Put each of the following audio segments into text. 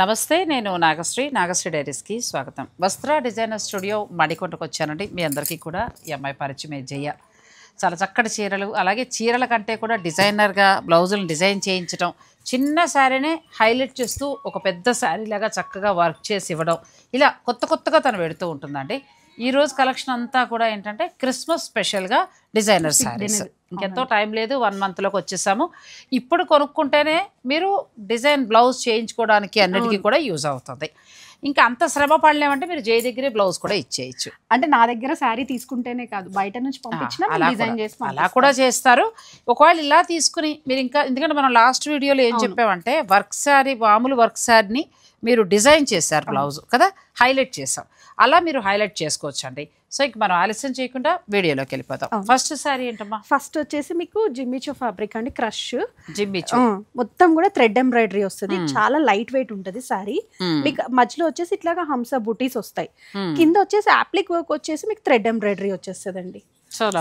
నమస్తే, నేను నాగశ్రీ డైరీస్కి స్వాగతం. వస్త్ర డిజైనర్ స్టూడియో మణికొండకు వచ్చానండి. మీ అందరికీ కూడా ఈ అమ్మాయి పరిచయమే జయ. చాలా చక్కటి చీరలు, అలాగే చీరల కంటే కూడా డిజైనర్గా బ్లౌజులను డిజైన్ చేయించడం, చిన్న శారీనే హైలైట్ చేస్తూ ఒక పెద్ద శారీ లాగా చక్కగా వర్క్ చేసి ఇవ్వడం, ఇలా కొత్తగా తను పెడుతూ ఉంటుందండి. ఈరోజు కలెక్షన్ అంతా కూడా ఏంటంటే క్రిస్మస్ స్పెషల్గా డిజైనర్ శారీస్. ఇంకెంతో టైం లేదు, 1 మంత్లోకి వచ్చేసాము. ఇప్పుడు కొనుక్కుంటేనే మీరు డిజైన్ బ్లౌజ్ చేయించుకోవడానికి అన్నిటికీ కూడా యూజ్ అవుతుంది. ఇంకా అంత శ్రమ పడలేమంటే మీరు జై దగ్గరే బ్లౌజ్ కూడా ఇచ్చేయచ్చు. అంటే నా దగ్గర శారీ తీసుకుంటేనే కాదు, బయట నుంచి పంపించినా డిజైన్ చేసి అలా కూడా చేస్తారు. ఒకవేళ ఇలా తీసుకుని మీరు ఇంకా, ఎందుకంటే మనం లాస్ట్ వీడియోలో ఏం చెప్పామంటే వర్క్ శారీ, మామూలు వర్క్ శారీని మీరు డిజైన్ చేశారు బ్లౌజ్ కదా, హైలైట్ చేసాం. అలా మీరు హైలైట్ చేసుకోవచ్చు అండి. సో ఇంక మనం ఆలస్యం చేయకుండా వీడియోలోకి వెళ్ళిపోతాం. ఫస్ట్ శారీ ఏంటమ్మా? ఫస్ట్ వచ్చేసి మీకు జిమ్మిచో ఫ్యాబ్రిక్ అండి, క్రష్ జిమ్మిచో. మొత్తం కూడా థ్రెడ్ ఎంబ్రాయిడరీ వస్తుంది, చాలా లైట్ వెయిట్ ఉంటుంది శారీ. మీకు మధ్యలో వచ్చేసి ఇట్లాగా హంస బుటీస్ వస్తాయి, కింద వచ్చేసి అప్లిక్ వర్క్ వచ్చేసి మీకు థ్రెడ్ ఎంబ్రాయిడరీ వచ్చేస్తుందండి.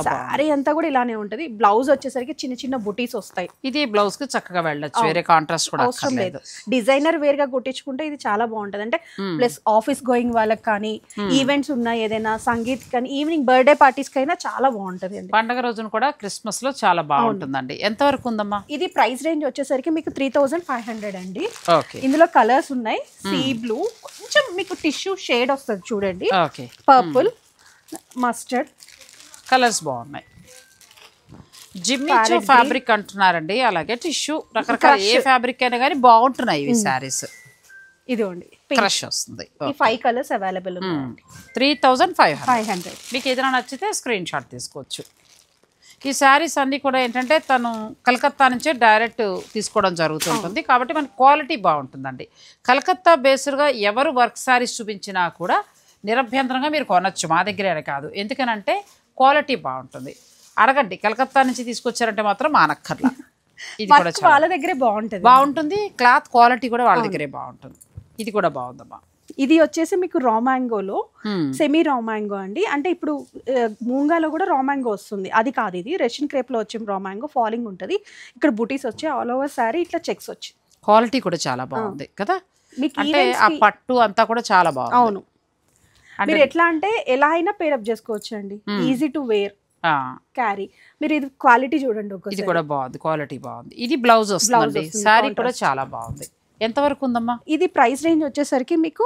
శారీ అంతా కూడా ఇలానే ఉంటది. బ్లౌజ్ వచ్చేసరికి చిన్న చిన్న బుటీస్ వస్తాయి. ఇది బ్లౌజ్ కి చక్కగా వెళ్ళొచ్చు, వేరే కాంట్రాస్ట్ కూడా అవసరం లేదు. డిజైనర్ వేర్ గా కుట్టించుకుంటే ఇది చాలా బాగుంటది. అంటే ప్లస్ ఆఫీస్ గోయింగ్ వాళ్ళకి కానీ, ఈవెంట్స్ ఉన్నా, ఏదైనా సంగీత్ కానీ, ఈవినింగ్ బర్త్డే పార్టీస్ కైనా చాలా బాగుంటది అండి. పండగ రోజున కూడా క్రిస్మస్ లో చాలా బాగుంటుందండి. ఎంత వరకు ఉందమ్మా? ఇది ప్రైస్ రేంజ్ వచ్చేసరికి మీకు 3500 అండి. ఓకే. ఇందులో కలర్స్ ఉన్నాయి. సీ బ్లూ, కొంచెం మీకు టిష్యూ షేడ్ వస్తుంది చూడండి, ఓకే, పర్పుల్, మస్టర్డ్ కలర్స్ బాగున్నాయి. జిమ్మిచో ఫ్యాబ్రిక్ అంటున్నారండి, అలాగే టిష్యూ, రకరకాల ఏ ఫ్యాబ్రిక్ అయినా కానీ బాగుంటున్నాయి ఇవి శారీస్. ఇదిగోండి క్రష్ వస్తుంది. ఈ 5 కలర్స్ అవైలబుల్ ఉన్నాయి. 3500. మీకు ఏదైనా నచ్చితే స్క్రీన్ షాట్ తీసుకోవచ్చు. ఈ శారీస్ అన్నీ కూడా ఏంటంటే తను కలకత్తా నుంచే డైరెక్ట్ తీసుకోవడం జరుగుతుంటుంది, కాబట్టి మనకి క్వాలిటీ బాగుంటుందండి. కలకత్తా బేస్డ్గా ఎవరు వర్క్ శారీస్ చూపించినా కూడా నిరభ్యంతరంగా మీరు కొనొచ్చు, మా దగ్గరే కాదు. ఎందుకనంటే క్వాలిటీ బాగుంటుంది. అడగండి, కలకత్తా నుంచి తీసుకొచ్చారంటే మాత్రం మానక్కర్లా. ఇది కూడా వాళ్ళ దగ్గరే బాగుంటుంది, క్లాత్ క్వాలిటీ కూడా వాళ్ళ దగ్గరే బాగుంటుంది. ఇది కూడా బాగుందమ్మా. ఇది వచ్చేసి మీకు రా మ్యాంగోలో సెమీ రా మ్యాంగో అండి. అంటే ఇప్పుడు మూంగాలో కూడా రా మ్యాంగో వస్తుంది, అది కాదు. ఇది రష్యన్ క్రేప్ లో వచ్చే రా మ్యాంగో, ఫాలింగ్ ఉంటుంది. ఇక్కడ బుటీస్ వచ్చాయి, ఆల్ ఓవర్ సారీ ఇట్లా చెక్స్ వచ్చి, క్వాలిటీ కూడా చాలా బాగుంది కదా. అంటే ఆ పట్టు అంతా కూడా చాలా బాగుంది. అవును, మీరు ఎట్లా అంటే ఎలా అయినా పేరప్ చేసుకోవచ్చు అండి, ఈజీ టు వేర్, క్యారీ. మీరు ఇది క్వాలిటీ చూడండి, ఇది కూడా బాగుంది, క్వాలిటీ బాగుంది. ఇది బ్లౌజ్ వస్తుంది, సారీ కూడా చాలా బాగుంది. ఎంత వరకు ఉందమ్మా? ఇది ప్రైస్ రేంజ్ వచ్చేసరికి మీకు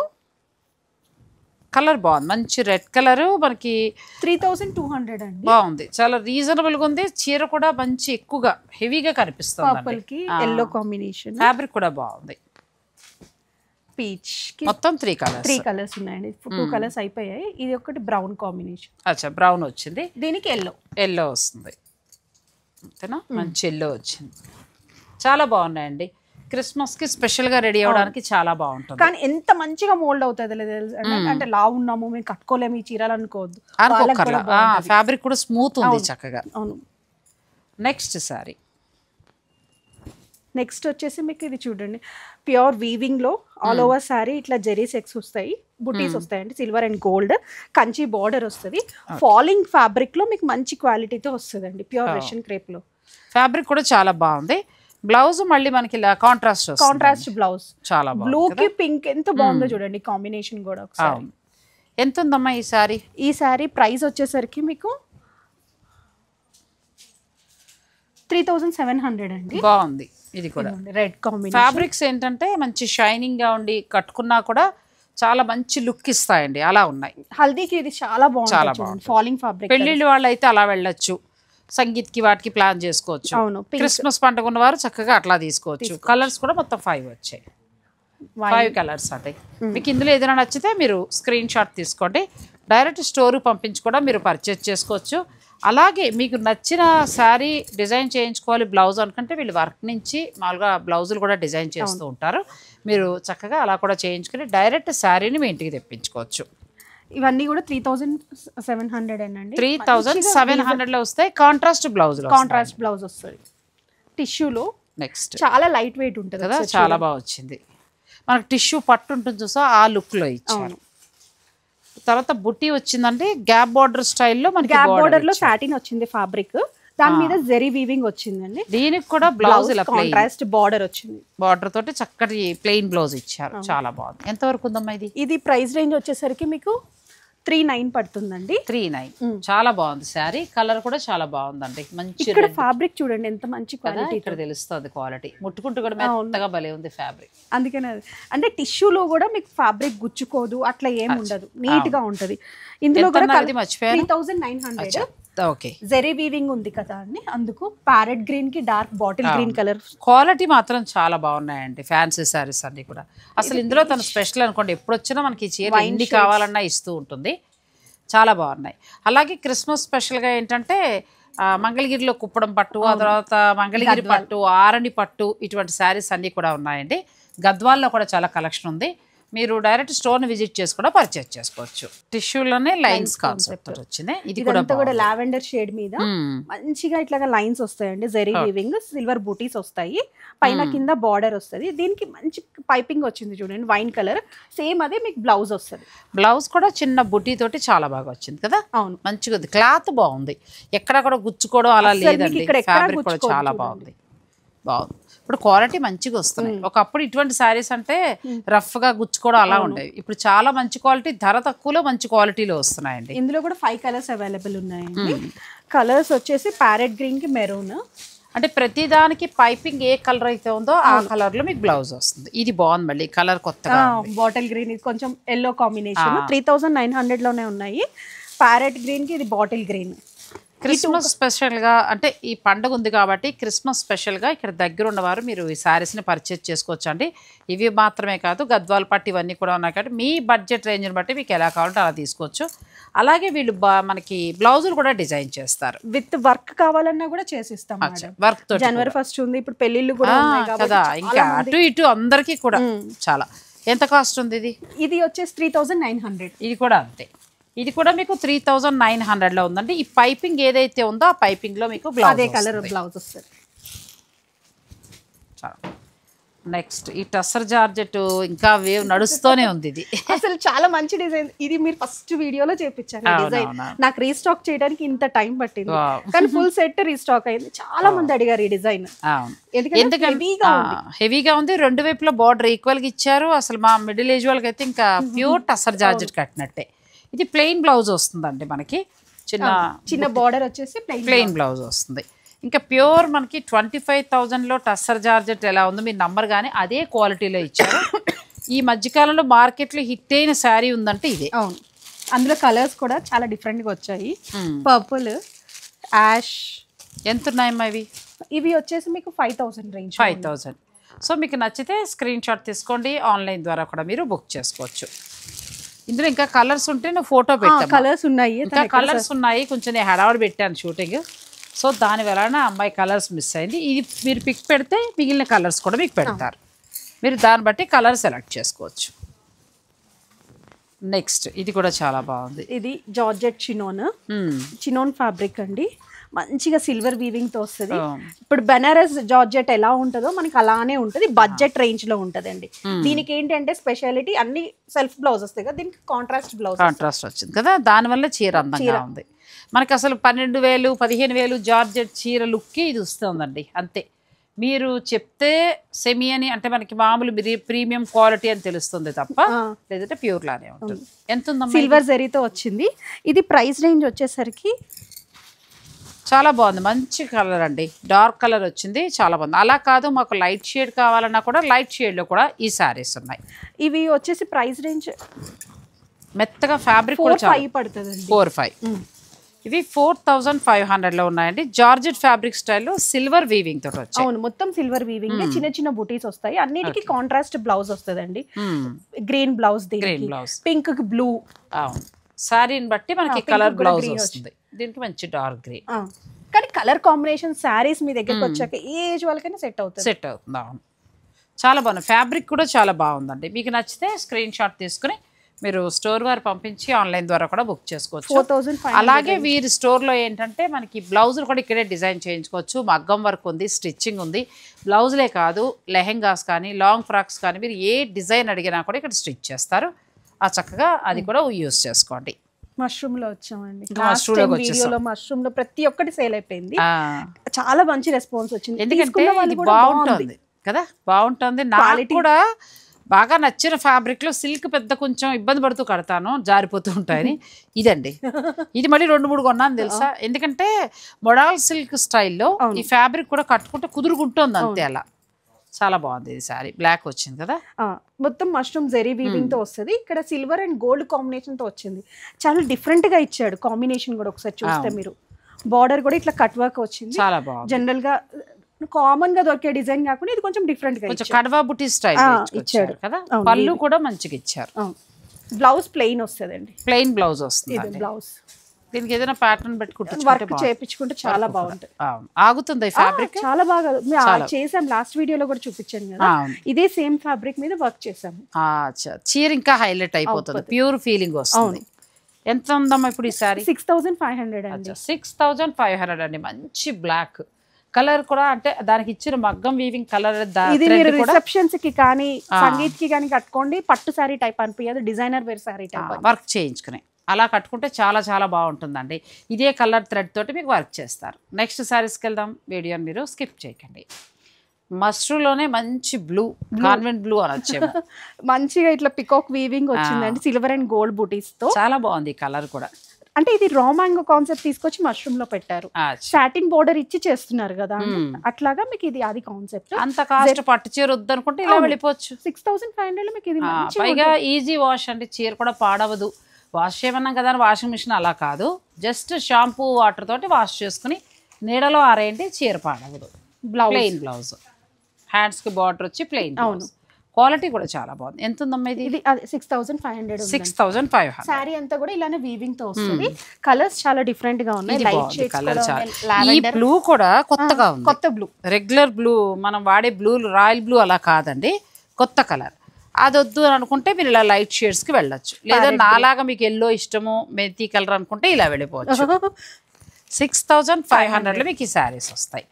కలర్ బాగుంది, మంచి రెడ్ కలర్, మనకి 3200 అండి. బాగుంది, చాలా రీజనబుల్ గా ఉంది. చీర కూడా మంచి ఎక్కువగా హెవీగా కనిపిస్తుంది. పర్పుల్ కి ఎల్లో కాంబినేషన్, ఫ్యాబ్రిక్ కూడా బాగుంది. పీచ్ కి మొత్తం 3 కలర్స్ ఉన్నాయండి. 2 కలర్స్ అయిపోయాయి. ఇది ఒకటి బ్రౌన్ కాంబినేషన్. అచ్చా, బ్రౌన్ వచ్చింది, దీనికి ఎల్లో వస్తుంది. అంతేనా? మంచి ఎల్లో వచ్చింది. చాలా బాగున్నాయండి. క్రిస్మస్ కి స్పెషల్ గా రెడీ అవడానికి చాలా బాగుంటుంది. కానీ ఎంత మంచిగా మోల్డ్ అవుతుంది అంటే లా ఉన్నాము మేము కట్టుకోలేము ఈ చీరలు అనుకోవద్దు, ఫ్యాబ్రిక్ కూడా స్మూత్ ఉంది చక్కగా. అవును. Next sorry. నెక్స్ట్ వచ్చేసి మీకు ఇది చూడండి, ప్యూర్ వీవింగ్ లో ఆల్ ఓవర్ సారీ ఇట్లా జెరీ సెక్స్ వస్తాయి, బుటీస్ వస్తాయండి, silver and gold, Kanchi border వస్తుంది. ఫాలింగ్ ఫ్యాబ్రిక్ లో మీకు మంచి క్వాలిటీతో వస్తుంది అండి, ప్యూర్ రష్యన్ క్రేప్ లో. ఫ్యాబ్రిక్ కూడా చాలా బాగుంది. బ్లౌజ్ మళ్ళీ మనకి ఇలా కాంట్రాస్ట్ బ్లౌజ్, చాలా బ్లూ కి పింక్ ఎంత బాగుందో చూడండి, కాంబినేషన్ కూడా ఒకసారి. ఎంత ఉందమ్మా ఈ సారీ? ఈ సారీ ప్రైస్ వచ్చేసరికి మీకు 3700 అండి. బాగుంది. ఇది కూడా రెడ్ కాంబినేషన్. ఫ్యాబ్రిక్స్ ఏంటంటే మంచి షైనింగ్ గా ఉండి కట్టుకున్నా కూడా చాలా మంచి లుక్ ఇస్తాయండి, అలా ఉన్నాయి. హల్దీకి ఇది చాలా బాగుంది, ఫాలింగ్ ఫ్యాబ్రిక్. పెళ్లిళ్ళు వాళ్ళు అయితే అలా వెళ్ళొచ్చు, సంగీత్ కి వాటికి ప్లాన్ చేసుకోవచ్చు. అవును, క్రిస్మస్ పండుగ ఉన్న వారు చక్కగా అట్లా తీసుకోవచ్చు. కలర్స్ కూడా మొత్తం 5 వచ్చాయి, 5 కలర్స్ అంటే. మీకు ఇందులో ఏదైనా నచ్చితే మీరు స్క్రీన్ షాట్ తీసుకోండి, డైరెక్ట్ స్టోర్ పంపించి కూడా మీరు పర్చేజ్ చేసుకోవచ్చు. అలాగే మీకు నచ్చిన శారీ డిజైన్ చేయించుకోవాలి బ్లౌజ్ అనుకుంటే వీళ్ళు వర్క్ నుంచి మామూలుగా బ్లౌజులు కూడా డిజైన్ చేస్తూ ఉంటారు. మీరు చక్కగా అలా కూడా చేయించుకుని డైరెక్ట్ శారీని మీ ఇంటికి తెప్పించుకోవచ్చు. ఇవన్నీ కూడా 3700 అండి. 3700 లో వస్తాయి. కాంట్రాస్ట్ బ్లౌజ్ వస్తుంది టిష్యూలో. నెక్స్ట్ చాలా లైట్ వెయిట్ ఉంటుంది కదా, చాలా బాగా వచ్చింది. మనకు టిష్యూ పట్టు ఉంటుంది చూసా, ఆ లుక్ లో ఇచ్చారు. తర్వాత బుట్టి వచ్చిందంటే గ్యాప్ బార్డర్ స్టైల్లో, మనకి గ్యాప్ బార్డర్ లో సాటిన్ వచ్చింది ఫ్యాబ్రిక్. దాని మీద జెరీ వీవింగ్ వచ్చిందండి. దీనికి కూడా బ్లౌజ్ ఇలా కాంట్రాస్ట్ బార్డర్ వచ్చింది. బార్డర్ తోటి చక్కటి ప్లెయిన్ బ్లౌజ్ ఇచ్చారు. చాలా బాగుంది. ఎంత వరకు ఉందమ్మా ఇది? ఇది ప్రైస్ రేంజ్ వచ్చేసరికి మీకు 39 పడుతుందండి. 39. చాలా బాగుంది శారీ. కలర్ కూడా చాలా బాగుందండి. మంచి ఇక్కడ ఫ్యాబ్రిక్ చూడండి ఎంత మంచి క్వాలిటీ. ఇక్కడ తెలుస్తుంది క్వాలిటీ. ముట్టుకుంటూ కూడా మెత్తగా భలే ఉంది ఫ్యాబ్రిక్. అందుకనే అంటే టిష్యూలో కూడా మీకు ఫ్యాబ్రిక్ గుచ్చుకోదు, అట్లా ఏం ఉండదు, నీట్ గా ఉంటది. ఇందులో కూడా 3900. ఓకే. జెరీ వీవింగ్ ఉంది కదా అండి, అందుకు ప్యారెట్ గ్రీన్ కి dark bottle green colour. Quality మాత్రం చాలా బాగున్నాయండి ఫ్యాన్సీ శారీస్ అన్ని కూడా. అసలు ఇందులో తను స్పెషల్ అనుకోండి, ఎప్పుడు వచ్చినా మనకి చీర ఎన్ని కావాలన్నా ఇస్తూ ఉంటుంది. చాలా బాగున్నాయి. అలాగే క్రిస్మస్ స్పెషల్గా ఏంటంటే మంగళగిరిలో కుప్పడం పట్టు, ఆ తర్వాత మంగళగిరి పట్టు, ఆరణి పట్టు, ఇటువంటి శారీస్ అన్నీ కూడా ఉన్నాయండి. గద్వాల్లో కూడా చాలా కలెక్షన్ ఉంది. మీరు డైరెక్ట్ స్టోర్ని విజిట్ చేసి కూడా పర్చేస్ చేసుకోవచ్చు. టిష్యూలోనే లైన్స్ కాన్సెప్ట్ వచ్చింది. ఇది కూడా లావెండర్ షేడ్ మీద మంచిగా ఇట్లాగా లైన్స్ వస్తాయండి. జెరీ వీవింగ్, సిల్వర్ బూటీస్ వస్తాయి, పైన కింద బార్డర్ వస్తుంది. దీనికి మంచి పైపింగ్ వచ్చింది చూడండి, వైన్ కలర్. సేమ్ అదే మీకు బ్లౌజ్ వస్తుంది. బ్లౌజ్ కూడా చిన్న బుటీ తోటి చాలా బాగా వచ్చింది కదా. అవును, మంచిగా ఉంది. క్లాత్ బాగుంది, ఎక్కడ కూడా గుచ్చుకోవడం అలా లేదండి. ఫ్యాబ్రిక్ కూడా చాలా బాగుంది. ఇప్పుడు క్వాలిటీ మంచిగా వస్తున్నాయి. ఒకప్పుడు ఇటువంటి శారీస్ అంటే రఫ్ గా గుచ్చుకోవడం అలా ఉండేవి. ఇప్పుడు చాలా మంచి క్వాలిటీ, ధర తక్కువలో మంచి క్వాలిటీలో వస్తున్నాయండి. ఇందులో కూడా 5 కలర్స్ అవైలబుల్ ఉన్నాయండి. కలర్స్ వచ్చేసి ప్యారెట్ గ్రీన్ కి మెరూన్. అంటే ప్రతి దానికి పైపింగ్ ఏ కలర్ అయితే ఉందో ఆ కలర్ లో మీకు బ్లౌజ్ వస్తుంది. ఇది బాగుంది. మళ్ళీ కలర్ కొత్తగా బాటిల్ గ్రీన్, ఇది కొంచెం ఎల్లో కాంబినేషన్. 3900 లోనే ఉన్నాయి. ప్యారెట్ గ్రీన్ కి ఇది బాటిల్ గ్రీన్. క్రిస్మస్ స్పెషల్గా అంటే ఈ పండుగ ఉంది కాబట్టి క్రిస్మస్ స్పెషల్గా ఇక్కడ దగ్గర ఉన్నవారు మీరు ఈ శారీస్ని పర్చేజ్ చేసుకోవచ్చు అండి. ఇవి మాత్రమే కాదు, గద్వాల పట్టు ఇవన్నీ కూడా ఉన్నాయి కాబట్టి మీ బడ్జెట్ రేంజ్ని బట్టి మీకు ఎలా కావాలంటే అలా తీసుకోవచ్చు. అలాగే వీళ్ళు మనకి బ్లౌజులు కూడా డిజైన్ చేస్తారు. విత్ వర్క్ కావాలన్నా కూడా చేసిస్తాం. వర్క్ తో జనవరి 1 ఉంది, ఇప్పుడు పెళ్లిళ్ళు కూడా కదా, ఇంకా అటు ఇటు అందరికీ కూడా చాలా. ఎంత కాస్ట్ ఉంది ఇది? ఇది వచ్చేసి 3900. ఇది కూడా అంతే. ఇది కూడా మీకు 3900లో ఉందండి. ఈ పైపింగ్ ఏదైతే ఉందో ఆ పైపింగ్ లో మీకు బ్లౌజ్ అదే కలర్ బ్లౌజ్ వస్తుంది. నెక్స్ట్ ఈ టస్సర్ జార్జెట్ ఇంకా వేవ్ నడుస్తూనే ఉంది. ఇది అసలు చాలా మంచి డిజైన్. ఇది మీరు ఫస్ట్ వీడియోలో చేపించారు డిజైన్. నాకు రీస్టాక్ చేయడానికి ఇంత టైం పట్టింది, కానీ ఫుల్ సెట్ రీస్టాక్ అయింది. చాలా మంది అడిగారు ఈ డిజైన్. ఎందుకంటే హెవీగా ఉంది, రెండు వైపులా బార్డర్ ఈక్వల్ గా ఇచ్చారు. అసలు మా మిడిల్ ఏజ్ వాళ్ళకి అయితే ఇంకా ప్యూర్ టస్సర్ జార్జెట్ కట్టినట్టే. ఇది ప్లెయిన్ బ్లౌజ్ వస్తుందండి మనకి. చిన్న బార్డర్ వచ్చేసి ప్లెయిన్ బ్లౌజ్ వస్తుంది. ఇంకా ప్యూర్ మనకి 25,000లో టస్సర్ జార్జెట్ ఎలా ఉందో మీరు నంబర్ కానీ అదే క్వాలిటీలో ఇచ్చారు. ఈ మధ్యకాలంలో మార్కెట్లో హిట్ అయిన శారీ ఉందంటే ఇదే. అవును, అందులో కలర్స్ కూడా చాలా డిఫరెంట్గా వచ్చాయి. Purple, ash. ఎంత ఉన్నాయమ్మా ఇవి? ఇవి వచ్చేసి మీకు 5000 రేంజ్. 5000. సో మీకు నచ్చితే స్క్రీన్ షాట్ తీసుకోండి, ఆన్లైన్ ద్వారా కూడా మీరు బుక్ చేసుకోవచ్చు. ఇందులో ఇంకా కలర్స్ ఉంటే నువ్వు ఫోటో పెట్టాను. కలర్స్ ఉన్నాయి, ఇంకా కలర్స్ ఉన్నాయి. కొంచెం నేను హడావుడి పెట్టాను షూటింగ్, సో దాని వలన అమ్మాయి కలర్స్ మిస్ అయింది. ఇది మీరు పిక్ పెడితే మిగిలిన కలర్స్ కూడా మీకు పెడతారు. మీరు దాన్ని బట్టి కలర్ సెలెక్ట్ చేసుకోవచ్చు. నెక్స్ట్ ఇది కూడా చాలా బాగుంది. ఇది జార్జెట్ చినోన్ ఫ్యాబ్రిక్ అండి. మంచిగా సిల్వర్ వీవింగ్ తో వస్తుంది. ఇప్పుడు బెనారస్ జార్జెట్ ఎలా ఉంటుందో మనకి అలానే ఉంటుంది, బడ్జెట్ రేంజ్ లో ఉంటదండి. దీనికి ఏంటంటే స్పెషాలిటీ అన్ని సెల్ఫ్ బ్లౌజ్ వస్తాయి కదా, దీనికి కాంట్రాస్ట్ బ్లౌజ్ వచ్చింది కదా, దానివల్ల చీర అందంగా ఉంది. మనకి అసలు 12,000 15,000 జార్జెట్ చీర లుక్కి ఇది వస్తుందండి అంతే. మీరు చెప్తే సెమీ అని అంటే మనకి మామూలు ప్రీమియం క్వాలిటీ అని తెలుస్తుంది తప్ప, లేదంటే ప్యూర్ లానే ఉంటుంది. ఎంత ఉందమ్మా? సిల్వర్ జరీతో వచ్చింది. ఇది ప్రైస్ రేంజ్ వచ్చేసరికి చాలా బాగుంది. మంచి కలర్ అండి, డార్క్ కలర్ వచ్చింది, చాలా బాగుంది. అలా కాదు మాకు లైట్ షేడ్ కావాలన్నా కూడా లైట్ షేడ్లో కూడా ఈ శారీస్ ఉన్నాయి. ఇవి వచ్చేసి ప్రైస్ రేంజ్ మెత్తగా ఫ్యాబ్రిక్ కూడా 4,500 పడుతుంది. 4,500. ఇవి 4,500లో ఉన్నాయండి. జార్జెట్ ఫ్యాబ్రిక్ స్టైల్లో సిల్వర్ వీవింగ్ తోటి వచ్చాయి. అవును, మొత్తం సిల్వర్ వీవింగ్, చిన్న చిన్న బూటీస్ వస్తాయి. అన్నిటికీ కాంట్రాస్ట్ బ్లౌజ్ వస్తుందండి. Green blouse, green blouse, pink కి బ్లూ. అవును, శారీని బట్టి మనకి కలర్ బ్లౌజ్ వస్తుంది. దీనికి మంచి డార్క్ గ్రీన్. కానీ కలర్ కాంబినేషన్ శారీస్ మీ దగ్గరకు వచ్చాక ఏ ఏజ్ వాళ్ళకైనా సెట్ అవుతుంది. అవును, చాలా బాగుంది. ఫ్యాబ్రిక్ కూడా చాలా బాగుందండి. మీకు నచ్చితే స్క్రీన్ షాట్ తీసుకుని మీరు స్టోర్ వారు పంపించి ఆన్లైన్ ద్వారా కూడా బుక్ చేసుకోవచ్చు. 4,500. అలాగే వీరి స్టోర్లో ఏంటంటే మనకి బ్లౌజులు కూడా ఇక్కడే డిజైన్ చేయించుకోవచ్చు. మగ్గం వర్క్ ఉంది, స్టిచ్చింగ్ ఉంది. బ్లౌజులే కాదు, లెహెంగాస్ కానీ లాంగ్ ఫ్రాక్స్ కానీ మీరు ఏ డిజైన్ అడిగినా కూడా ఇక్కడ స్టిచ్ చేస్తారు. ఆ చక్కగా అది కూడా యూజ్ చేసుకోండి. మష్రూమ్ లో వచ్చామండి. mushroom లోకి వీడియోలో మష్రూమ్ లో ప్రతి ఒక్కటి సేల్ అయిపోయింది. ఆ, చాలా మంచి రెస్పాన్స్ వచ్చింది. ఎందుకంటే తీసుకున్న వాళ్ళు ఇది కూడా బాగుంటుంది కదా, బాగుంటుంది. నాకు కూడా బాగా నచ్చిన ఫ్యాబ్రిక్లో సిల్క్ పెద్ద కొంచెం ఇబ్బంది పడుతూ కడతాను, జారిపోతూ ఉంటాయని. ఇదండి, ఇది మళ్ళీ 2-3 కొన్నాను తెలుసా. ఎందుకంటే మొడాల్ సిల్క్ స్టైల్లో ఈ ఫ్యాబ్రిక్ కూడా కట్టుకుంటే కుదురుకుంటుంది అంతే. అలా చాలా బాగుంది. ఇది సారీ బ్లాక్ వచ్చింది కదా, మొత్తం మష్రూమ్ జెరీ వీవింగ్ తో వస్తుంది. ఇక్కడ సిల్వర్ అండ్ గోల్డ్ కాంబినేషన్ తో వచ్చింది. చాలా డిఫరెంట్ గా ఇచ్చాడు కాంబినేషన్ కూడా. ఒకసారి చూస్తే మీరు బార్డర్ కూడా ఇట్లా కట్ వర్క్ వచ్చింది. చాలా బాగుంది. జనరల్ గా కామన్ గా దొరికే డిజైన్ కాకుండా ఇది కొంచెం డిఫరెంట్ గా కొంచెం కడవా బుటీ స్టైల్ ఇచ్చాడు కదా. పళ్ళు కూడా మంచిగా ఇచ్చారు. బ్లౌజ్ ప్లెయిన్ వస్తుందండి, ప్లెయిన్ బ్లౌజ్ వస్తుంది. బ్లౌజ్ దీనికి ఏదైనా ప్యాటర్న్ పెట్టుకుంటే వర్క్ చేయించుకుంటే చాలా బాగుంటుంది. ఆగుతుంది ఫ్యాబ్రిక్, చాలా బాగా చేసాం. లాస్ట్ వీడియోలో కూడా చూపించాను కదా, ఇదే సేమ్ ఫ్యాబ్రిక్ మీద వర్క్ చేసాము. చీర ఇంకా హైలైట్ అయిపోతుంది, ప్యూర్ ఫీలింగ్ వస్తుంది. ఎంత ఉందమ్మా ఇప్పుడు ఈ సారీ? 6500 అండి. 6500 అండి. మంచి బ్లాక్ కలర్ కూడా, అంటే దానికి ఇచ్చిన మగ్గం వీవింగ్ కలర్. ఇది మీరు రిసెప్షన్స్ కి కానీ సంగీత్ కి కానీ కట్టుకోండి, పట్టు సారీ టైప్ అనిపించదు, designer wear sari type. Work చేయించుకుని అలా కట్టుకుంటే చాలా చాలా బాగుంటుందండి. ఇదే కలర్ థ్రెడ్ తోటి మీకు వర్క్ చేస్తారు. నెక్స్ట్ సారీస్కి వెళ్దాం, వీడియోని మీరు స్కిప్ చేయకండి. మస్ట్రూలోనే మంచి బ్లూ, కాన్వెంట్ బ్లూ అనొచ్చేమో. మంచిగా ఇట్లా పికాక్ వీవింగ్ వచ్చిందండి, సిల్వర్ అండ్ గోల్డ్ బూటీస్ తో. చాలా బాగుంది ఈ కలర్ కూడా. అంటే ఇది రా మ్యాంగో కాన్సెప్ట్ తీసుకొచ్చి మష్రూమ్ లో పెట్టారు. సాటిన్ బోర్డర్ ఇచ్చి చేస్తున్నారు కదా, అట్లాగా మీకు ఇది అది కాన్సెప్ట్. అంత కాస్ట్ పట్టు చీర వద్దనుకుంటే ఇలా వెళ్ళిపోవచ్చు. 6500 లో మీకు ఇది పైగా ఈజీ వాష్ అండి, చీర కూడా పాడవదు. వాష్ చేయమన్నాం కదా అని వాషింగ్ మిషన్ అలా కాదు, జస్ట్ షాంపూ వాటర్ తోటి వాష్ చేసుకుని నీడలో ఆరేయండి, చీర పాడవదు. ప్లెయిన్ బ్లౌజ్, హ్యాండ్స్ కి బార్డర్ వచ్చి ప్లెయిన్. అవును, క్వాలిటీ కూడా చాలా బాగుంది. ఎంత ఉందమ్మా ఇది? ఇది 6500. 6500. సారీ అంతా కూడా ఇలానే వీవింగ్ తో వస్తుంది. కలర్స్ చాలా డిఫరెంట్ గా ఉన్నాయి. లైట్ షేడ్స్ కలర్ చాలా. ఈ బ్లూ కూడా కొత్తగా ఉంది, కొత్త బ్లూ. రెగ్యులర్ బ్లూ మనం వాడే బ్లూ, రాయల్ బ్లూ అలా కాదండి, కొత్త కలర్. అది వద్దు అని అనుకుంటే మీరు ఇలా లైట్ షేడ్స్ కి వెళ్ళొచ్చు, లేదా నాలాగా మీకు ఎల్లో ఇష్టము, మెంతి కలర్ అనుకుంటే ఇలా వెళ్ళిపోవచ్చు. 6500 లో మీకు ఈ శారీస్ వస్తాయి.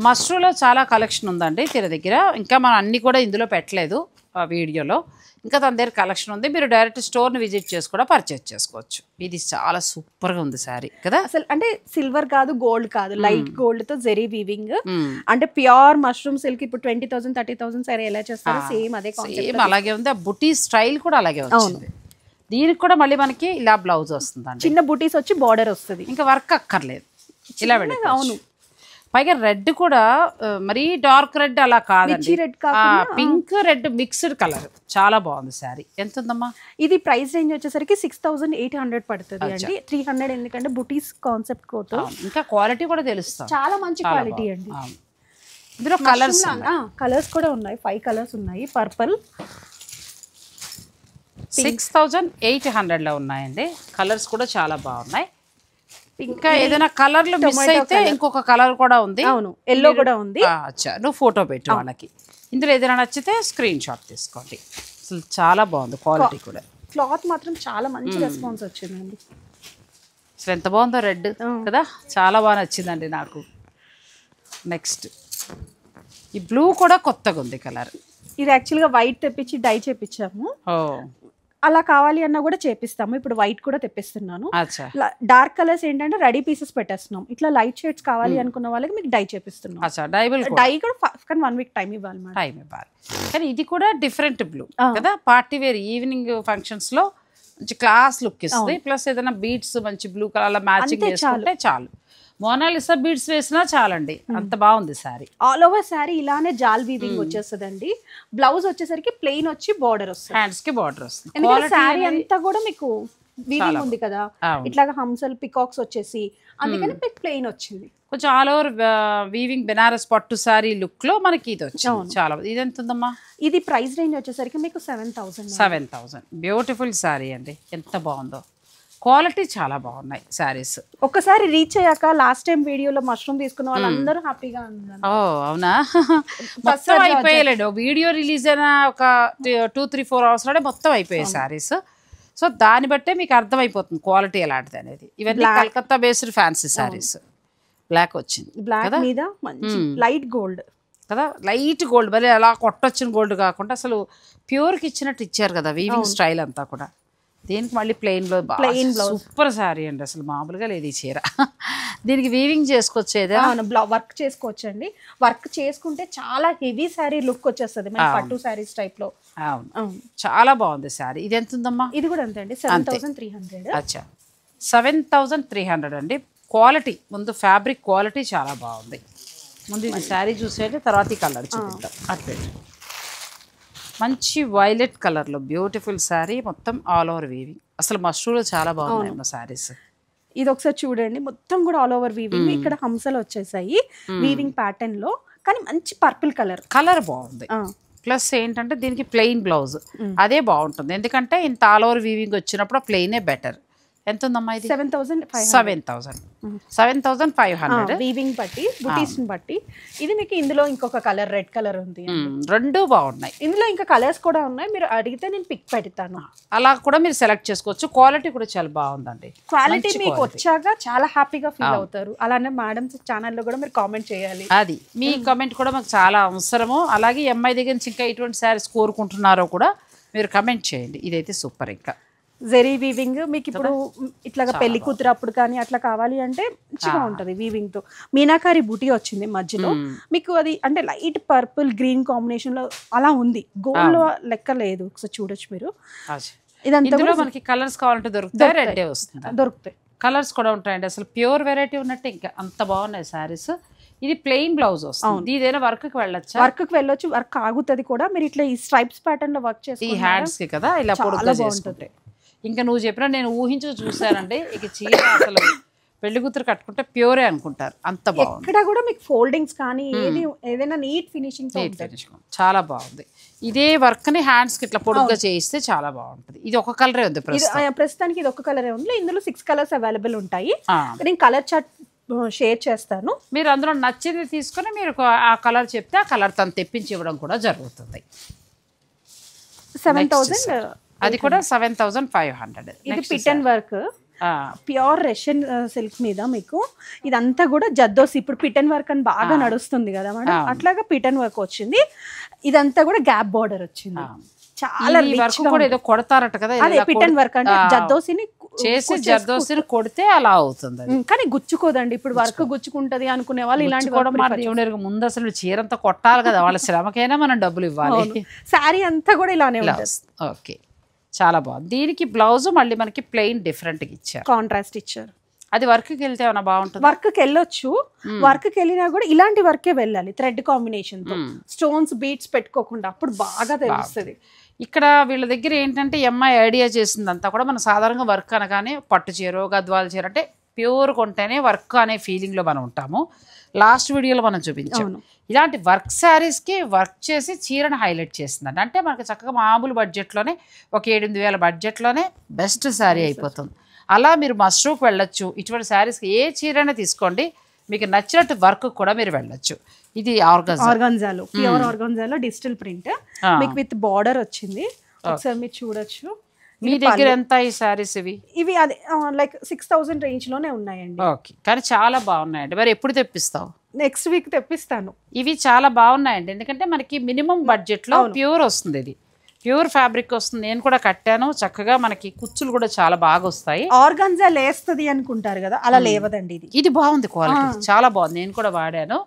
మష్రూలో చాలా కలెక్షన్ ఉందండి తన దగ్గర. ఇంకా మనం అన్ని కూడా ఇందులో పెట్టలేదు ఆ వీడియోలో, ఇంకా తన దగ్గర కలెక్షన్ ఉంది. మీరు డైరెక్ట్ స్టోర్ని విజిట్ చేసి కూడా పర్చేజ్ చేసుకోవచ్చు. ఇది చాలా సూపర్గా ఉంది శారీ కదా. అసలు అంటే సిల్వర్ కాదు, గోల్డ్ కాదు, లైట్ గోల్డ్ తో జెరీ వీవింగ్. అంటే ప్యూర్ మష్రూమ్ సిల్క్. ఇప్పుడు 20,000 30,000 సారీ ఎలా చేస్తారో సేమ్ అదే కాన్సెప్ట్, సేమ్ అలాగే ఉంది. ఆ బుటీ స్టైల్ కూడా అలాగే వచ్చింది. దీనికి కూడా మళ్ళీ మనకి ఇలా బ్లౌజ్ వస్తుంది, చిన్న బుటీస్ వచ్చి బార్డర్ వస్తుంది, ఇంకా వర్క్ అక్కర్లేదు, ఇలా వెళ్ళి. అవును, పైగా రెడ్ కూడా మరీ డార్క్ రెడ్ అలా కాదండి, red pink red mixed colour. చాలా బాగుంది శారీ. ఎంత ఉందమ్మా ఇది? ప్రైస్ రేంజ్ వచ్చేసరికి 6800 పడుతుంది అండి. 300 ఎందుకంటే బుటీస్ కాన్సెప్ట్ కోతో. ఇంకా క్వాలిటీ కూడా తెలుస్తుంది, చాలా మంచి క్వాలిటీ అండి. ఇందులో కలర్స్ కూడా ఉన్నాయి, 5 కలర్స్ ఉన్నాయి. పర్పుల్ 6800 లో ఉన్నాయండి. కలర్స్ కూడా చాలా బాగున్నాయి. ఇంకా ఏదైనా కలర్లు మిస్ అయితే ఇంకొక కలర్ కూడా ఉంది. అవును, ఎల్లో కూడా ఉంది. అచ్చా, నువ్వు ఫోటో పెట్టు వాళ్ళకి. ఇందులో ఏదైనా నచ్చితే స్క్రీన్ షాట్ తీసుకోండి. అసలు చాలా బాగుంది క్వాలిటీ కూడా. క్లాత్ మాత్రం చాలా మంచి రెస్పాన్స్ వచ్చిందండి. అసలు ఎంత బాగుందో రెడ్ కదా, చాలా బాగా నచ్చిందండి నాకు. నెక్స్ట్ ఈ బ్లూ కూడా కొత్తగా ఉంది కలర్. ఇది యాక్చువల్గా వైట్ తెప్పించి డై చేపించాము. అలా కావాలి అన్నా కూడా చేపిస్తాము. ఇప్పుడు వైట్ కూడా తెప్పిస్తున్నాను. డార్క్ కలర్స్ ఏంటంటే రెడీ పీసెస్ పెట్టేస్తున్నాం. ఇట్లా లైట్ షేడ్స్ కావాలి అనుకున్న వాళ్ళకి మీకు డై చేపిస్తున్నాం. డై కూడా 1 వీక్ టైం ఇవ్వాలి. కానీ ఇది కూడా డిఫరెంట్ బ్లూ కదా, పార్టీ వేర్ ఈవినింగ్ ఫంక్షన్స్ లో మంచి క్లాస్ లుక్ ఇస్తుంది. ప్లస్ ఏదైనా బీడ్స్ మంచి బ్లూ కలర్ అలా మ్యాచింగ్ చేసుకుంటే చాలు. మోనాలిసా బీడ్స్ వేసినా చాలండి, అంత బాగుంది సారీ. ఆల్ ఓవర్ సారీ ఇలానే జాల్ వీవింగ్ వచ్చేస్తుందండి. బ్లౌజ్ వచ్చేసరికి ప్లెయిన్ వచ్చి బార్డర్ వస్తుంది, హ్యాండ్స్ కి బార్డర్ వస్తుంది. ఎందుకంటే సారీ అంతా కూడా మీకు వీవింగ్ ఉంది కదా, ఇట్లాగా హంసల్ పికాక్స్ వచ్చేసి, అందుకని మీకు ప్లెయిన్ వచ్చింది. కొంచెం ఆల్ ఓవర్ వీవింగ్ బెనారస్ పట్టు సారీ లుక్ లో మనకి ఇది వచ్చింది. చాలా ఇది ఎంత ఉందమ్మా? ఇది ప్రైస్ రేంజ్ వచ్చేసరికి మీకు 7000. బ్యూటిఫుల్ సారీ అండి, ఎంత బాగుందో. క్వాలిటీ చాలా బాగున్నాయి శారీస్. ఒక్కసారి రీచ్ అయ్యాక లాస్ట్ టైం వీడియోలో మష్రూమ్ తీసుకున్న వాళ్ళందరూ హ్యాపీగా ఉన్నారు. ఓ అవునా, మొత్తం అయిపోయాలండి. వీడియో రిలీజ్ అయిన ఒక 2-3-4 అవర్స్ లోనే మొత్తం అయిపోయాయి శారీస్. సో దాన్ని బట్టే మీకు అర్థమైపోతుంది క్వాలిటీ ఎలాంటిది అనేది. ఇవన్నీ Calcutta based fancy saris. Black వచ్చింది, బ్లాక్ మీద మంచి లైట్ గోల్డ్ కదా, లైట్ గోల్డ్. మరి అలా కొట్టొచ్చిన గోల్డ్ కాకుండా అసలు ప్యూర్కి ఇచ్చినట్టు ఇచ్చారు కదా, వీవింగ్ స్టైల్ అంతా కూడా దీనికి మళ్ళీ ప్లెయిన్ బ్లౌజ్ సూపర్ శారీ అండి, అసలు మామూలుగా లేదు ఈ చీర. దీనికి వీవింగ్ చేసుకోవచ్చేదా? వర్క్ చేసుకోవచ్చు అండి. వర్క్ చేసుకుంటే చాలా హెవీ శారీ లుక్ వచ్చేస్తుంది మన పట్టు శారీస్ టైప్ లో. అవును, చాలా బాగుంది శారీ. ఇది ఎంత ఉందమ్మా? ఇది కూడా అంతే అండి, 7300. అచ్చా, 7300 అండి. క్వాలిటీ ముందు ఫ్యాబ్రిక్ క్వాలిటీ చాలా బాగుంది. ముందు ఇది శారీ చూసేది, తర్వాత ఈ కలర్ చూపిద్దాం. అట్లే మంచి వైలెట్ కలర్లో బ్యూటిఫుల్ శారీ, మొత్తం ఆల్ ఓవర్ వీవింగ్. అసలు మష్రూలు చాలా బాగున్నాయి మా శారీస్. ఇది ఒకసారి చూడండి, మొత్తం కూడా ఆల్ ఓవర్ వీవింగ్. ఇక్కడ హంసలు వచ్చేసాయి వీవింగ్ ప్యాటర్న్ లో, కానీ మంచి పర్పుల్ కలర్ బాగుంది. ప్లస్ ఏంటంటే దీనికి ప్లెయిన్ బ్లౌజ్ అదే బాగుంటుంది, ఎందుకంటే ఇంత ఆల్ ఓవర్ వీవింగ్ వచ్చినప్పుడు ప్లెయినే బెటర్. ఎంత ఉందమ్మా ఇది? 7500 వీవింగ్ బట్టి బుటీస్ బట్టి. ఇది మీకు ఇందులో ఇంకొక కలర్ రెడ్ కలర్ ఉంది, రెండు బాగున్నాయి. ఇందులో ఇంకా కలర్స్ కూడా ఉన్నాయి, మీరు అడిగితే నేను పిక్ పెడతాను, అలా కూడా మీరు సెలెక్ట్ చేసుకోవచ్చు. క్వాలిటీ కూడా చాలా బాగుందండి. క్వాలిటీ మీకు వచ్చాక చాలా హ్యాపీగా ఫీల్ అవుతారు. అలానే మేడం ఛానల్లో కూడా మీరు కామెంట్ చేయాలి, అది మీ కామెంట్ కూడా మాకు చాలా అవసరము. అలాగే ఎంఐ దగ్గర నుంచి ఇంకా ఎటువంటి శారీస్ కోరుకుంటున్నారో కూడా మీరు కమెంట్ చేయండి. ఇదైతే సూపర్. ఇంకా జెరీ వీవింగ్ మీకు ఇప్పుడు ఇట్లాగా పెళ్లి కూతురు అప్పుడు కానీ అట్లా కావాలి అంటే మంచిగా ఉంటుంది వీవింగ్ తో. మీనాకారి బూటీ వచ్చింది మధ్యలో మీకు, అది అంటే లైట్ పర్పుల్ గ్రీన్ కాంబినేషన్ లో అలా ఉంది, గోల్డ్ లెక్క లేదు. ఒకసారి చూడొచ్చు మీరు. ఇదంతా మనకి కలర్స్ కావాలంటే దొరుకుతాయి, రెడ్డే వస్తుంది, దొరుకుతాయి. కలర్స్ కూడా ఉంటాయండి. అసలు ప్యూర్ వెరైటీ ఉన్నట్టు ఇంకా అంత బాగున్నాయి శారీస్. ఇది ప్లెయిన్ బ్లౌజ్ వస్తుంది. ఇదేనా వర్క్ కి వెళ్ళొచ్చు? వర్క్ కి వెళ్ళొచ్చు, వర్క్ ఆగుతుంది కూడా. మీరు ఇట్లా ఈ స్ట్రైప్స్ ప్యాటర్న్ లో వర్క్ చేసి ఈ హ్యాండ్స్ కి కదా ఇలా పొడుగ్గా చేసుకుంటే. ఇంకా నువ్వు చెప్పినా నేను ఊహించు చూసానండి. ఇక చీర అసలు పెళ్లి కూతురు కట్టుకుంటే ప్యూరే అనుకుంటారు, అంత బాగుంది. ఇక్కడ కూడా మీకు ఫోల్డింగ్స్ కానీ ఏదైనా నీట్ ఫినిషింగ్ చాలా బాగుంది. ఇదే వర్క్ ని హ్యాండ్స్ కి ఇట్లా పొడుగ్గా చేయిస్తే చాలా బాగుంటుంది. ఇది ఒక కలరే ఉంది ప్రస్తుతానికి, ఇది ఒక కలరే ఉంది. ఇందులో 6 కలర్స్ అవైలబుల్ ఉంటాయి. నేను కలర్ చార్ట్ షేర్ చేస్తాను, మీరు అందులో నచ్చింది తీసుకొని మీరు ఆ కలర్ చెప్తే ఆ కలర్ తను తెప్పించి ఇవ్వడం కూడా జరుగుతుంది. 7000, అది కూడా 7500. ఇది పిటన్ వర్క్, ప్యూర్ రష్యన్ సిల్క్ మీద మీకు ఇదంతా కూడా జద్దోసి. ఇప్పుడు పిటన్ వర్క్ అని బాగా నడుస్తుంది కదా మేడం, అట్లాగా పిటన్ వర్క్ వచ్చింది. ఇదంతా కూడా గ్యాప్ బార్డర్ వచ్చింది. చాలా వర్క్ కూడా ఏదో కొడతారట కదా, అదే పిటన్ వర్క్ అంటే జద్దోసిని చేసి జర్దోసిని కొడితే అలా అవుతుంది. కానీ గుచ్చుకోదండి. ఇప్పుడు వర్క్ గుచ్చుకుంటది అనుకునే వాళ్ళు ఇలాంటి ముందు అసలు చీరంతా కొట్టాలి కదా, వాళ్ళ శ్రమకైనా మనం డబ్బులు ఇవ్వాలి. శారీ అంతా కూడా ఇలానే ఉంటుంది. ఓకే, చాలా బాగుంది. దీనికి బ్లౌజ్ మళ్ళీ మనకి ప్లెయిన్ డిఫరెంట్ గా ఇచ్చారు, కాంట్రాస్ట్ ఇచ్చారు. అది వర్క్ కి వెళ్తే ఏమైనా బాగుంటుంది? వర్క్ కి వెళ్ళొచ్చు, వర్క్ కి వెళ్ళినా కూడా ఇలాంటి వర్కే వెళ్ళాలి, థ్రెడ్ కాంబినేషన్ తో, స్టోన్స్ బీట్స్ పెట్టుకోకుండా. అప్పుడు బాగా తెలుస్తుంది. ఇక్కడ వీళ్ళ దగ్గర ఏంటంటే ఎంఐ ఐడియా చేసిందంతా కూడా మనం సాధారణంగా వర్క్ అనగానే పట్టు చీర గద్వాల చీర అంటే ప్యూర్ కొంటేనే వర్క్ అనే ఫీలింగ్లో మనం ఉంటాము. లాస్ట్ వీడియోలో మనం చూపించాము ఇలాంటి వర్క్ శారీస్కి వర్క్ చేసి చీరను హైలైట్ చేస్తుందండి. అంటే మనకి చక్కగా మామూలు బడ్జెట్లోనే ఒక 7,000 బడ్జెట్లోనే బెస్ట్ శారీ అయిపోతుంది. అలా మీరు మష్రూకి వెళ్ళొచ్చు. ఇటువంటి శారీస్కి ఏ చీరైనా తీసుకోండి, మీకు నచ్చినట్టు వర్క్ కూడా మీరు వెళ్ళొచ్చు. ఇది ఆర్గాన్జాలో, ప్యూర్ ఆర్గాన్జాలో డిజిటల్ ప్రింట్ మీకు విత్ బార్డర్ వచ్చింది. ఒకసారి మీరు చూడొచ్చు. మీ దగ్గర ఎంత ఈ శారీస్? ఇవి అదే లైక్ 6000 రేంజ్ లోనే ఉన్నాయండి. ఓకే, కానీ చాలా బాగున్నాయండి. మరి ఎప్పుడు తెప్పిస్తావు? నెక్స్ట్ వీక్ తెప్పిస్తాను. ఇవి చాలా బాగున్నాయండి, ఎందుకంటే మనకి మినిమం బడ్జెట్లో ప్యూర్ వస్తుంది. ఇది ప్యూర్ ఫ్యాబ్రిక్ వస్తుంది. నేను కూడా కట్టాను చక్కగా. మనకి కుచ్చులు కూడా చాలా బాగా వస్తాయి. ఆర్గాన్జా లేస్తుంది అనుకుంటారు కదా, అలా లేవదండి. ఇది బాగుంది, క్వాలిటీ చాలా బాగుంది. నేను కూడా వాడాను.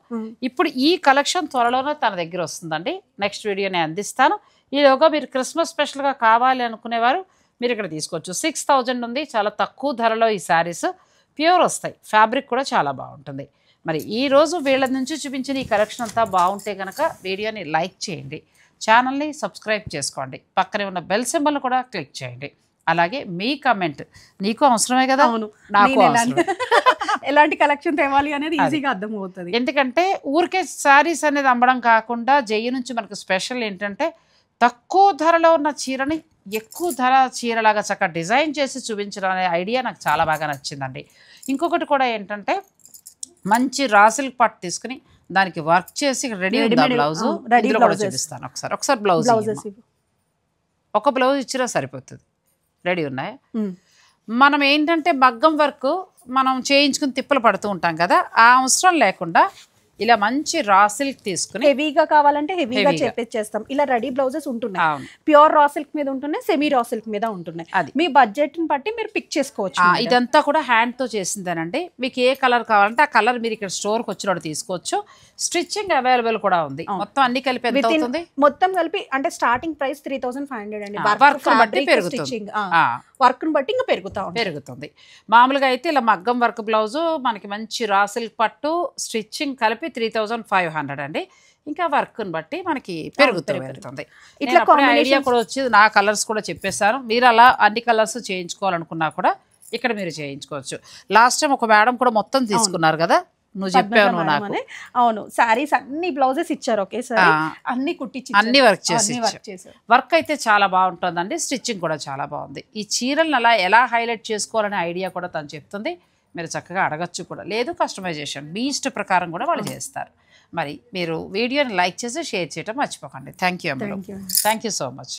ఇప్పుడు ఈ కలెక్షన్ త్వరలోనే తన దగ్గర వస్తుందండి. నెక్స్ట్ వీడియో నేను అందిస్తాను. ఈలోగా మీరు క్రిస్మస్ స్పెషల్గా కావాలి అనుకునేవారు మీరు ఇక్కడ తీసుకోవచ్చు. 6000 ఉంది, చాలా తక్కువ ధరలో ఈ శారీస్ ప్యూర్ వస్తాయి. ఫ్యాబ్రిక్ కూడా చాలా బాగుంటుంది. మరి ఈరోజు వీళ్ళ నుంచి చూపించిన ఈ కలెక్షన్ అంతా బాగుంటే కనుక వీడియోని లైక్ చేయండి, ఛానల్ని సబ్స్క్రైబ్ చేసుకోండి, పక్కనే ఉన్న బెల్ సింబల్ కూడా క్లిక్ చేయండి. అలాగే మీ కమెంట్ నీకు అవసరమే కదా, నాకు ఎలాంటి కలెక్షన్ తేవాలి అనేది ఈజీగా అర్థమవుతుంది. ఎందుకంటే ఊరికే శారీస్ అనేది అమ్మడం కాకుండా జయ్య నుంచి మనకు స్పెషల్ ఏంటంటే తక్కువ ధరలో ఉన్న చీరని ఎక్కువ ధర చీరలాగా చక్కగా డిజైన్ చేసి చూపించడం అనే ఐడియా నాకు చాలా బాగా నచ్చిందండి. ఇంకొకటి కూడా ఏంటంటే మంచి రాసిల్ పట్టు తీసుకుని దానికి వర్క్ చేసి రెడీ బ్లౌజ్ చూపిస్తాను. ఒకసారి బ్లౌజ్ ఒక బ్లౌజ్ ఇచ్చినా సరిపోతుంది, రెడీ ఉన్నాయి. మనం ఏంటంటే మగ్గం వర్క్ మనం చేయించుకుని తిప్పలు పడుతూ ఉంటాం కదా, ఆ అవసరం లేకుండా ఇలా మంచి రా సిల్క్ తీసుకుని హెవీగా కావాలంటే హెవీగా చేస్తాం. ఇలా రెడీ బ్లౌజెస్ ఉంటున్నాయి, అవును. ప్యూర్ రా సిల్క్ మీద ఉంటున్నాయి, సెమీ రా సిల్క్ మీద ఉంటున్నాయి. అది మీ బడ్జెట్ ని బట్టి మీరు పిక్ చేసుకోవచ్చు. ఇదంతా కూడా హ్యాండ్ తో చేసిందేనండి. మీకు ఏ కలర్ కావాలంటే ఆ కలర్ మీరు ఇక్కడ స్టోర్ కి వచ్చినప్పుడు తీసుకోవచ్చు. స్టిచ్చింగ్ అవైలబుల్ కూడా ఉంది. మొత్తం అన్ని కలిపి ఎంత అవుతుంది? మొత్తం కలిపి అంటే స్టార్టింగ్ ప్రైస్ 3500 అండి. వర్క్ బట్టి పెరుగుతుంది. వర్క్ ని బట్టి ఇంకా పెరుగుతుంది. మామూలుగా అయితే ఇలా మగ్గం వర్క్ బ్లౌజ్ మనకి మంచి రా సిల్క్ పట్టు స్టిచ్చింగ్ కలిపి 3500 అండి. ఇంకా వర్క్ ని బట్టి మనకి పెరుగుతుంది. ఇట్లా ఐడియా కూడా వచ్చి నా కలర్స్ కూడా చెప్పేస్తాను. మీరు అలా అన్ని కలర్స్ చేయించుకోవాలనుకున్నా కూడా ఇక్కడ మీరు చేయించుకోవచ్చు. లాస్ట్ టైం ఒక మేడం కూడా మొత్తం తీసుకున్నారు కదా, నువ్వు చెప్పావు నాకు. అవును, సారీస్ అన్ని బ్లౌజెస్ ఇచ్చారు ఒకేసారి, అన్ని కుట్టించి అన్ని వర్క్ చేసి వర్క్ అయితే చాలా బాగుంటుందండి. స్టిచ్చింగ్ కూడా చాలా బాగుంది. ఈ చీరలను అలా ఎలా హైలైట్ చేసుకోవాలనే ఐడియా కూడా తను చెప్తుంది. మీరు చక్కగా అడగచ్చు కూడా, లేదు కస్టమైజేషన్ మీ ఇష్ట ప్రకారం కూడా వాళ్ళు చేస్తారు. మరి మీరు వీడియోని లైక్ చేసి షేర్ చేయడం మర్చిపోకండి. థ్యాంక్ యూ అమ్మ, థ్యాంక్ యూ సో మచ్.